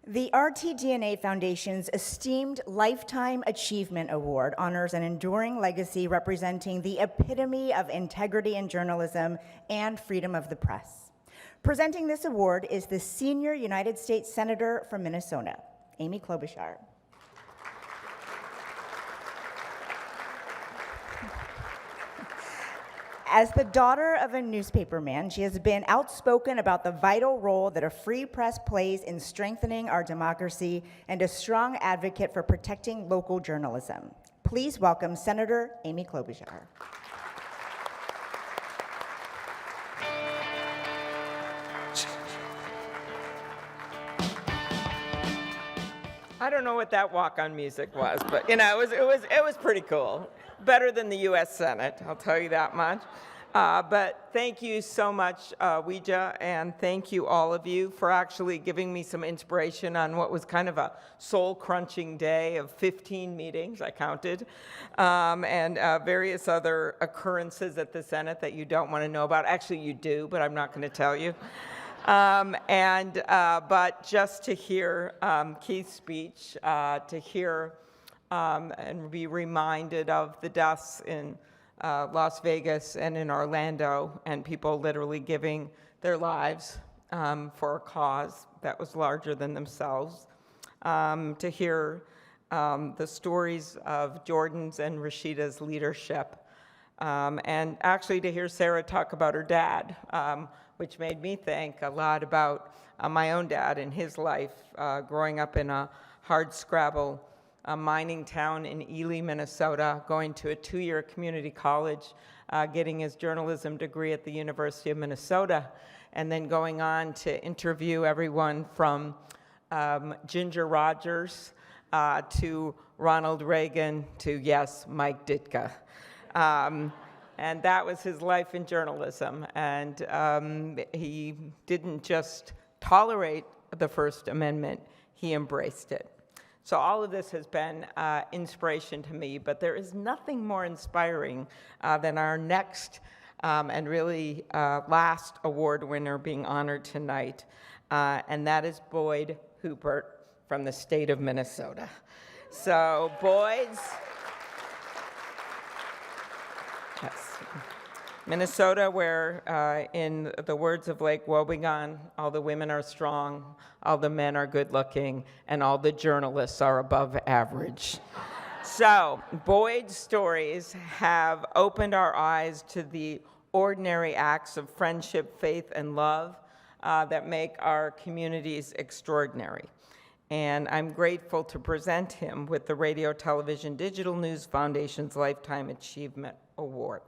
The RTDNA Foundation's esteemed Lifetime Achievement Award honors an enduring legacy representing the epitome of integrity in journalism and freedom of the press. Presenting this award is the senior United States Senator from Minnesota, Amy Klobuchar. As the daughter of a newspaperman, she has been outspoken about the vital role that a free press plays in strengthening our democracy and a strong advocate for protecting local journalism. Please welcome Senator Amy Klobuchar. I don't know what that walk-on music was, but you know, it was pretty cool. Better than the U.S. Senate, I'll tell you that much. But thank you so much, Ouija, and thank you all of you for actually giving me some inspiration on what was kind of a soul-crunching day of 15 meetings, I counted, and various other occurrences at the Senate that you don't want to know about. Actually, you do, but I'm not going to tell you. But just to hear Keith's speech, to hear and be reminded of the deaths in Las Vegas and in Orlando, and people literally giving their lives for a cause that was larger than themselves. To hear the stories of Jordan's and Rashida's leadership, and actually to hear Sarah talk about her dad, which made me think a lot about my own dad and his life, growing up in a hardscrabble mining town in Ely, Minnesota, going to a 2-year community college, getting his journalism degree at the University of Minnesota, and then going on to interview everyone from Ginger Rogers to Ronald Reagan to, yes, Mike Ditka. And that was his life in journalism. And he didn't just tolerate the First Amendment, he embraced it. So all of this has been inspiration to me, but there is nothing more inspiring than our next and really last award winner being honored tonight, and that is Boyd Huppert from the state of Minnesota. So Boyd's, yes, Minnesota, where in the words of Lake Wobegon, all the women are strong, all the men are good looking, and all the journalists are above average. So Boyd's stories have opened our eyes to the ordinary acts of friendship, faith, and love that make our communities extraordinary. And I'm grateful to present him with the Radio, Television, Digital News Foundation's Lifetime Achievement Award.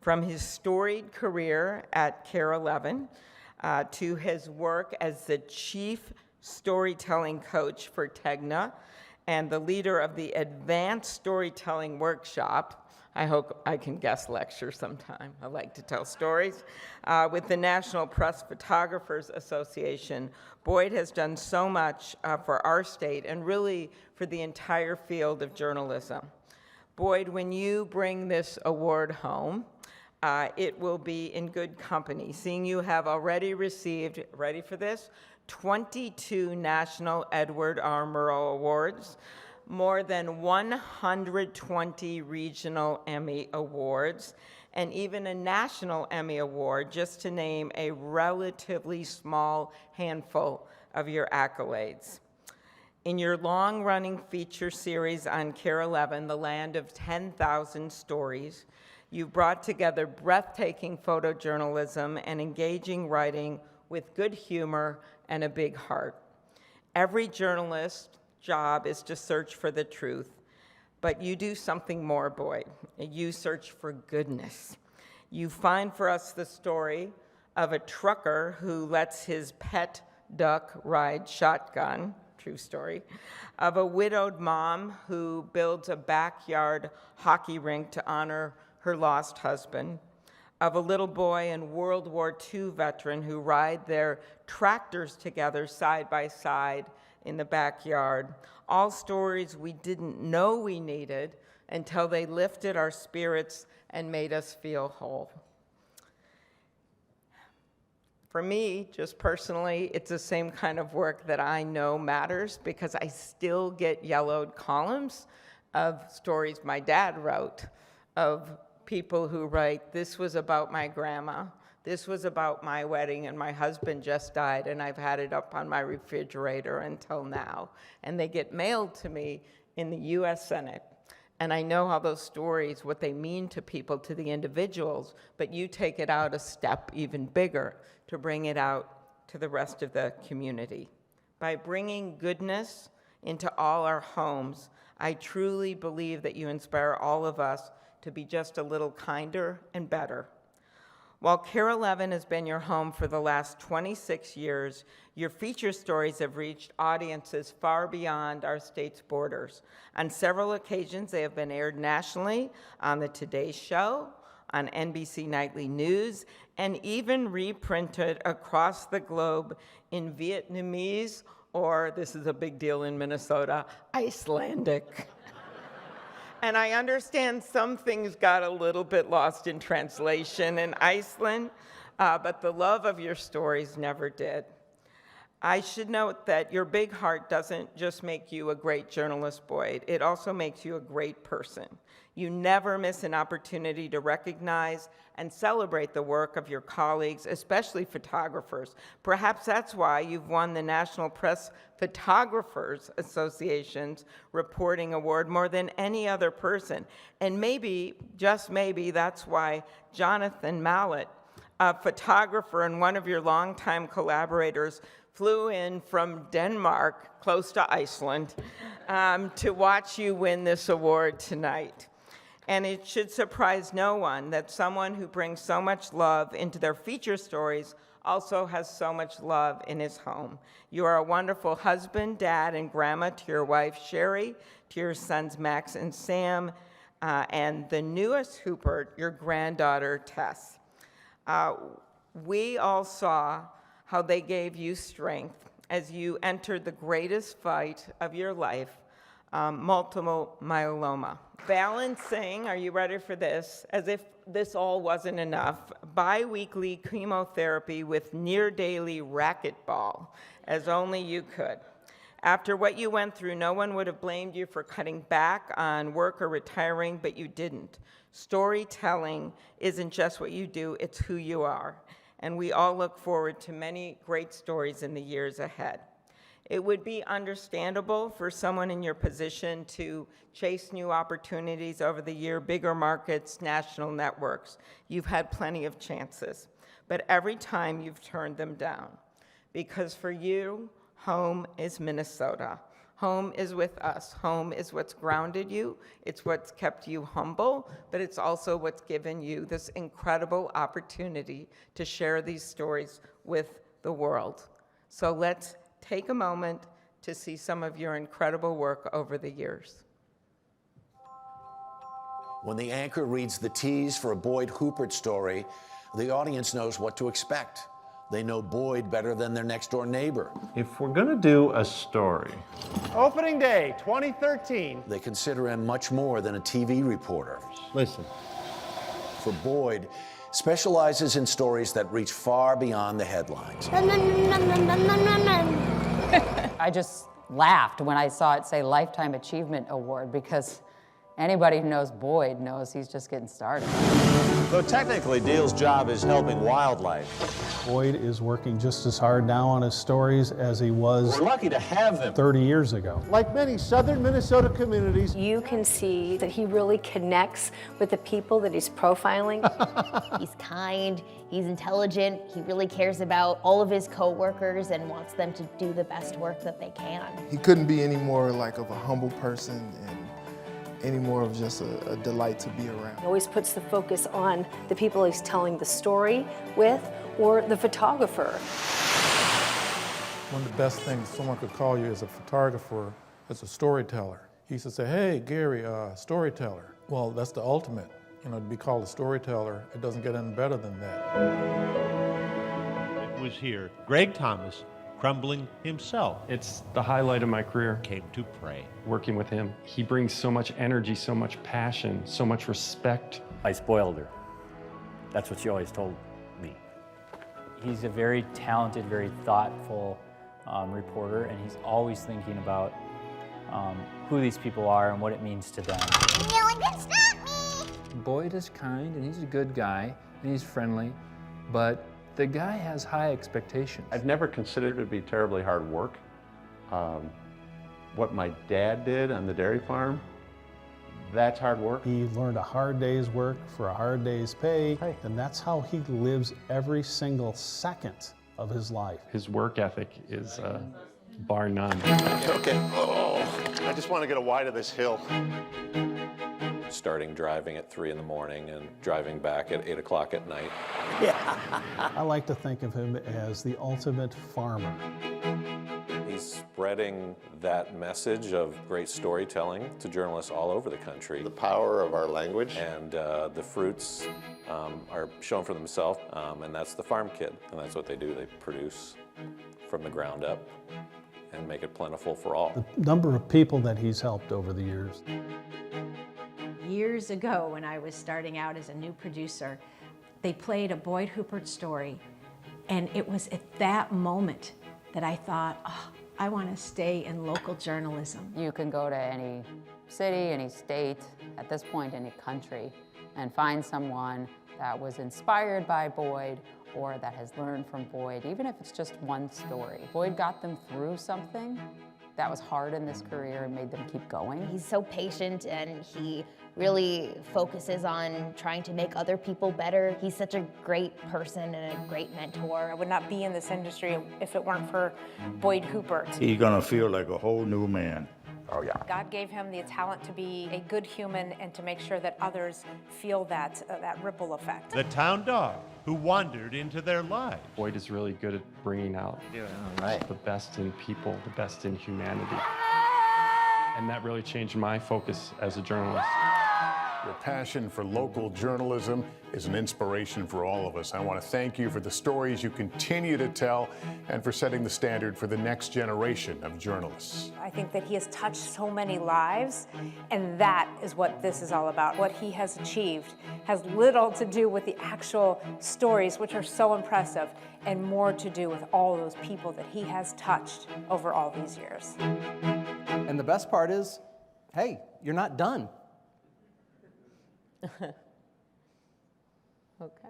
From his storied career at KARE 11 to his work as the chief storytelling coach for TEGNA and the leader of the Advanced Storytelling Workshop, I hope I can guest lecture sometime, I like to tell stories, with the National Press Photographers Association, Boyd has done so much for our state and really for the entire field of journalism. Boyd, when you bring this award home, it will be in good company, seeing you have already received, ready for this, 22 National Edward R. Murrow Awards, more than 120 regional Emmy Awards, and even a National Emmy Award, just to name a relatively small handful of your accolades. In your long-running feature series on KARE 11, The Land of 10,000 Stories, you've brought together breathtaking photojournalism and engaging writing with good humor and a big heart. Every journalist's job is to search for the truth, but you do something more, Boyd. You search for goodness. You find for us the story of a trucker who lets his pet duck ride shotgun, true story, of a widowed mom who builds a backyard hockey rink to honor her lost husband, of a little boy and World War II veteran who ride their tractors together side by side in the backyard. All stories we didn't know we needed until they lifted our spirits and made us feel whole. For me, just personally, it's the same kind of work that I know matters because I still get yellowed columns of stories my dad wrote, of people who write, this was about my grandma, this was about my wedding, and my husband just died, and I've had it up on my refrigerator until now. And they get mailed to me in the US Senate. And I know how those stories, what they mean to people, to the individuals, but you take it out a step even bigger to bring it out to the rest of the community. By bringing goodness into all our homes, I truly believe that you inspire all of us to be just a little kinder and better. While KARE 11 has been your home for the last 26 years, your feature stories have reached audiences far beyond our state's borders. On several occasions, they have been aired nationally on the Today Show, on NBC Nightly News, and even reprinted across the globe in Vietnamese, or this is a big deal in Minnesota, Icelandic. And I understand some things got a little bit lost in translation in Iceland, but the love of your stories never did. I should note that your big heart doesn't just make you a great journalist, Boyd, it also makes you a great person. You never miss an opportunity to recognize and celebrate the work of your colleagues, especially photographers. Perhaps that's why you've won the National Press Photographers Association's Reporting Award more than any other person. And maybe, just maybe, that's why Jonathan Mallet, a photographer and one of your longtime collaborators, flew in from Denmark, close to Iceland, to watch you win this award tonight. And it should surprise no one that someone who brings so much love into their feature stories also has so much love in his home. You are a wonderful husband, dad, and grandma to your wife, Sherry, to your sons, Max and Sam, and the newest Hubert, your granddaughter, Tess. We all saw how they gave you strength as you entered the greatest fight of your life, multiple myeloma. Balancing, are you ready for this? As if this all wasn't enough, bi-weekly chemotherapy with near-daily racquetball, as only you could. After what you went through, no one would have blamed you for cutting back on work or retiring, but you didn't. Storytelling isn't just what you do, it's who you are. And we all look forward to many great stories in the years ahead. It would be understandable for someone in your position to chase new opportunities over the year, bigger markets, national networks. You've had plenty of chances, but every time you've turned them down. Because for you, home is Minnesota. Home is with us. Home is what's grounded you. It's what's kept you humble, but it's also what's given you this incredible opportunity to share these stories with the world. So let's take a moment to see some of your incredible work over the years. When the anchor reads the tease for a Boyd Huppert story, the audience knows what to expect. They know Boyd better than their next-door neighbor. If we're going to do a story, Opening day 2013. They consider him much more than a TV reporter. listen, For Boyd specializes in stories that reach far beyond the headlines. I just laughed when I saw it say Lifetime Achievement Award because anybody who knows Boyd knows he's just getting started. Though technically Dale's job is helping wildlife. Boyd is working just as hard now on his stories as he was We're lucky to have them. 30 years ago. Like many southern Minnesota communities, You can see that he really connects with the people that he's profiling. He's kind, he's intelligent, he really cares about all of his coworkers and wants them to do the best work that they can. He couldn't be any more like of a humble person and any more of just a delight to be around. He always puts the focus on the people he's telling the story with or the photographer. One of the best things someone could call you as a photographer is a storyteller. He used to say, hey, Gary, storyteller. Well, that's the ultimate. You know, to be called a storyteller, it doesn't get any better than that. it was here. Greg Thomas, crumbling himself, It's the highlight of my career, came to pray. working with him. He brings so much energy, so much passion, so much respect. I spoiled her. That's what she always told me. He's a very talented, very thoughtful reporter, and he's always thinking about who these people are and what it means to them. No one can stop me! Boyd is kind, and he's a good guy, and he's friendly, but the guy has high expectations. I've never considered it to be terribly hard work. What my dad did on the dairy farm, that's hard work. He learned a hard day's work for a hard day's pay, and that's how he lives every single second of his life. His work ethic is bar none. Okay. Oh, I just want to get a wide of this hill. Starting driving at 3 in the morning and driving back at 8 o'clock at night. I like to think of him as the ultimate farmer. He's spreading that message of great storytelling to journalists all over the country. The power of our language. And the fruits are shown for themselves, and that's the farm kid. And that's what they do. They produce from the ground up and make it plentiful for all. The number of people that he's helped over the years. Years ago, when I was starting out as a new producer, they played a Boyd Huppert story, and it was at that moment that I thought, oh, I want to stay in local journalism. You can go to any city, any state, at this point any country, and find someone that was inspired by Boyd or that has learned from Boyd, even if it's just one story. Boyd got them through something that was hard in this career and made them keep going. He's so patient, and he really focuses on trying to make other people better. He's such a great person and a great mentor. I would not be in this industry if it weren't for Boyd Huppert. He's gonna feel like a whole new man. Oh yeah. God gave him the talent to be a good human and to make sure that others feel that ripple effect. The town dog who wandered into their lives. Boyd is really good at bringing out the best in people, the best in humanity. And that really changed my focus as a journalist. Your passion for local journalism is an inspiration for all of us. I want to thank you for the stories you continue to tell and for setting the standard for the next generation of journalists. I think that he has touched so many lives, and that is what this is all about. What he has achieved has little to do with the actual stories, which are so impressive, and more to do with all those people that he has touched over all these years. And the best part is, hey, you're not done. Okay.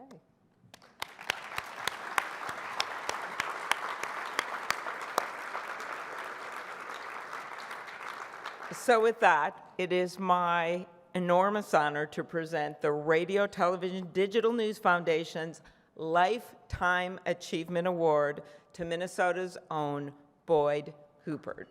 So with that, it is my enormous honor to present the Radio, Television, Digital News Foundation's Lifetime Achievement Award to Minnesota's own Boyd Huppert.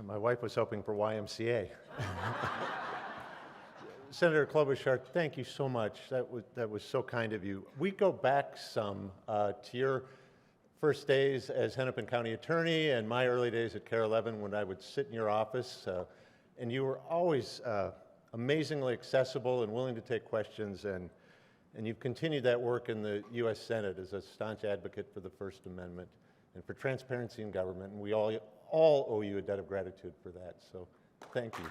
My wife was hoping for YMCA. Senator Klobuchar, thank you so much. That was so kind of you. We go back some to your first days as Hennepin County Attorney and my early days at KARE 11 when I would sit in your office, and you were always amazingly accessible and willing to take questions, and you've continued that work in the U.S. Senate as a staunch advocate for the First Amendment and for transparency in government, and we all owe you a debt of gratitude for that, so thank you.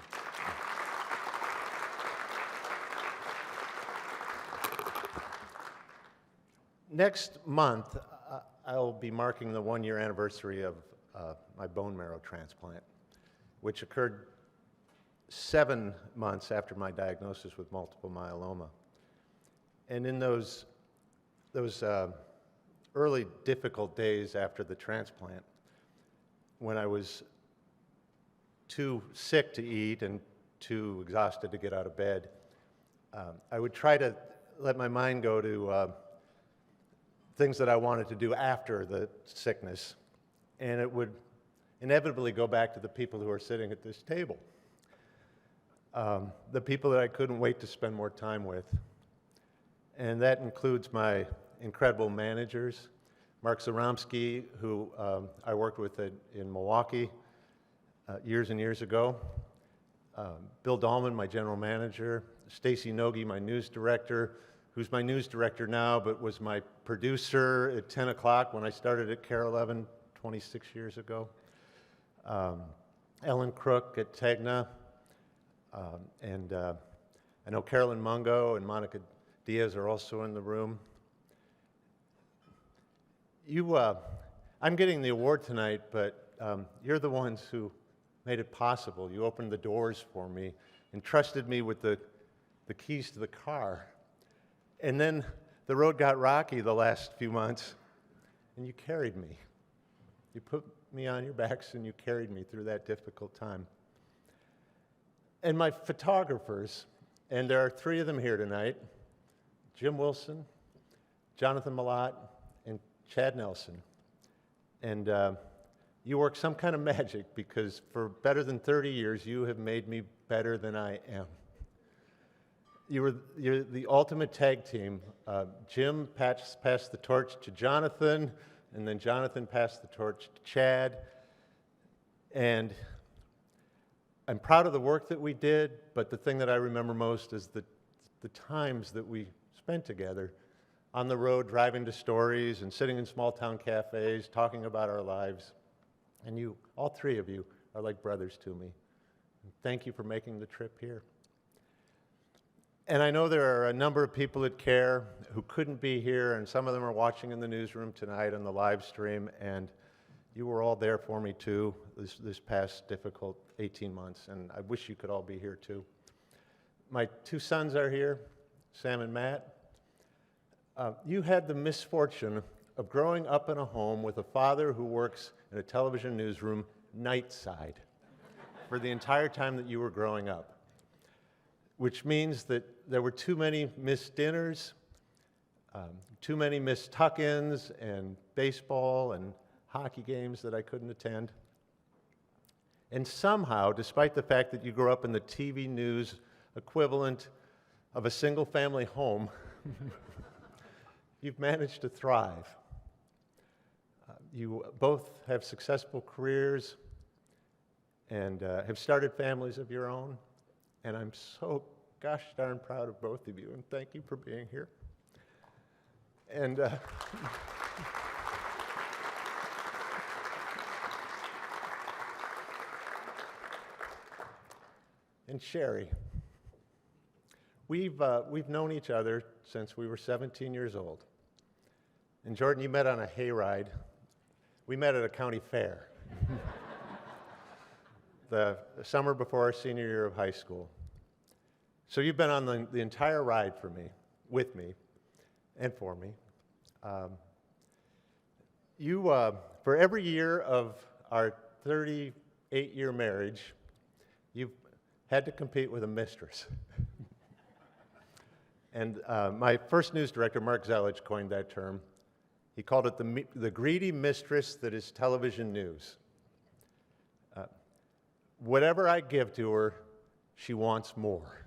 Next month, I'll be marking the one-year anniversary of my bone marrow transplant, which occurred 7 months after my diagnosis with multiple myeloma. And in those early difficult days after the transplant, when I was too sick to eat and too exhausted to get out of bed, I would try to let my mind go to things that I wanted to do after the sickness. and it would inevitably go back to the people who are sitting at this table. The people that I couldn't wait to spend more time with. And that includes my incredible managers, Mark Zaromsky, who I worked with in Milwaukee years and years ago, Bill Dahlman, my general manager, Stacy Nogi, my news director, who's my news director now, but was my producer at 10 o'clock when I started at KARE 11 26 years ago, Ellen Crook at Tegna, and I know Carolyn Mungo and Monica Diaz are also in the room. I'm getting the award tonight, but you're the ones who made it possible. You opened the doors for me and trusted me with the keys to the car. And then the road got rocky the last few months, and you carried me. You put me on your backs and you carried me through that difficult time. And my photographers, and there are 3 of them here tonight, Jim Wilson, Jonathan Malott, and Chad Nelson. And you work some kind of magic, because for better than 30 years, you have made me better than I am. You're the ultimate tag team. Jim passed the torch to Jonathan, and then Jonathan passed the torch to Chad. And I'm proud of the work that we did, but the thing that I remember most is the times that we spent together on the road, driving to stories and sitting in small town cafes, talking about our lives. And you, all 3 of you, are like brothers to me. Thank you for making the trip here. And I know there are a number of people at KARE who couldn't be here, and some of them are watching in the newsroom tonight on the live stream, and you were all there for me too this past difficult 18 months, and I wish you could all be here too. My 2 sons are here, Sam and Matt. You had the misfortune of growing up in a home with a father who works in a television newsroom night side for the entire time that you were growing up, which means that there were too many missed dinners, too many missed tuck-ins and baseball and hockey games that I couldn't attend. And somehow, despite the fact that you grew up in the TV news equivalent of a single-family home, you've managed to thrive. You both have successful careers and have started families of your own. And I'm so gosh darn proud of both of you, and thank you for being here. And and Sherry, we've known each other since we were 17 years old. And Jordan, you met on a hayride. We met at a county fair the summer before our senior year of high school. So you've been on the entire ride for me, with me, and for me. For every year of our 38-year marriage, you've had to compete with a mistress. And my first news director, Mark Zelich, coined that term. He called it the greedy mistress that is television news. Whatever I give to her, she wants more.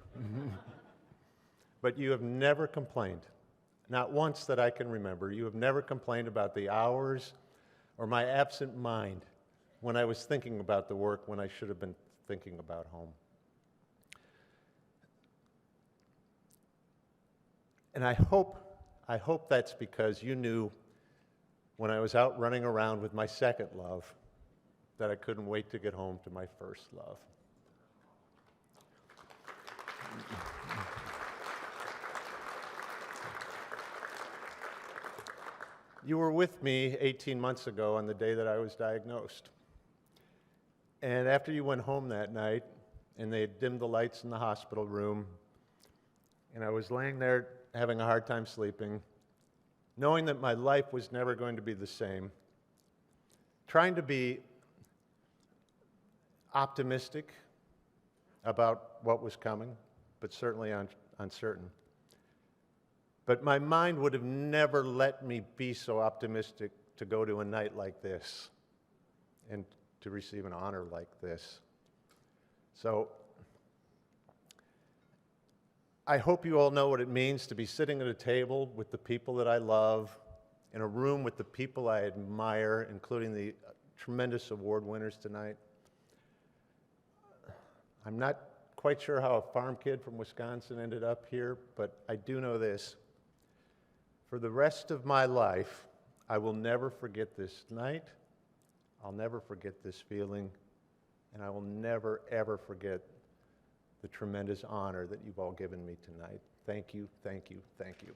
But you have never complained, not once that I can remember. You have never complained about the hours or my absent mind when I was thinking about the work when I should have been thinking about home. And I hope that's because you knew when I was out running around with my second love that I couldn't wait to get home to my first love. You were with me 18 months ago on the day that I was diagnosed. And after you went home that night, and they had dimmed the lights in the hospital room, and I was laying there having a hard time sleeping, knowing that my life was never going to be the same, trying to be optimistic about what was coming, but certainly uncertain. But my mind would have never let me be so optimistic to go to a night like this. and to receive an honor like this. So I hope you all know what it means to be sitting at a table with the people that I love, in a room with the people I admire, including the tremendous award winners tonight. I'm not quite sure how a farm kid from Wisconsin ended up here, but I do know this. For the rest of my life, I will never forget this night. I'll never forget this feeling, and I will never, ever forget the tremendous honor that you've all given me tonight. Thank you, thank you, thank you.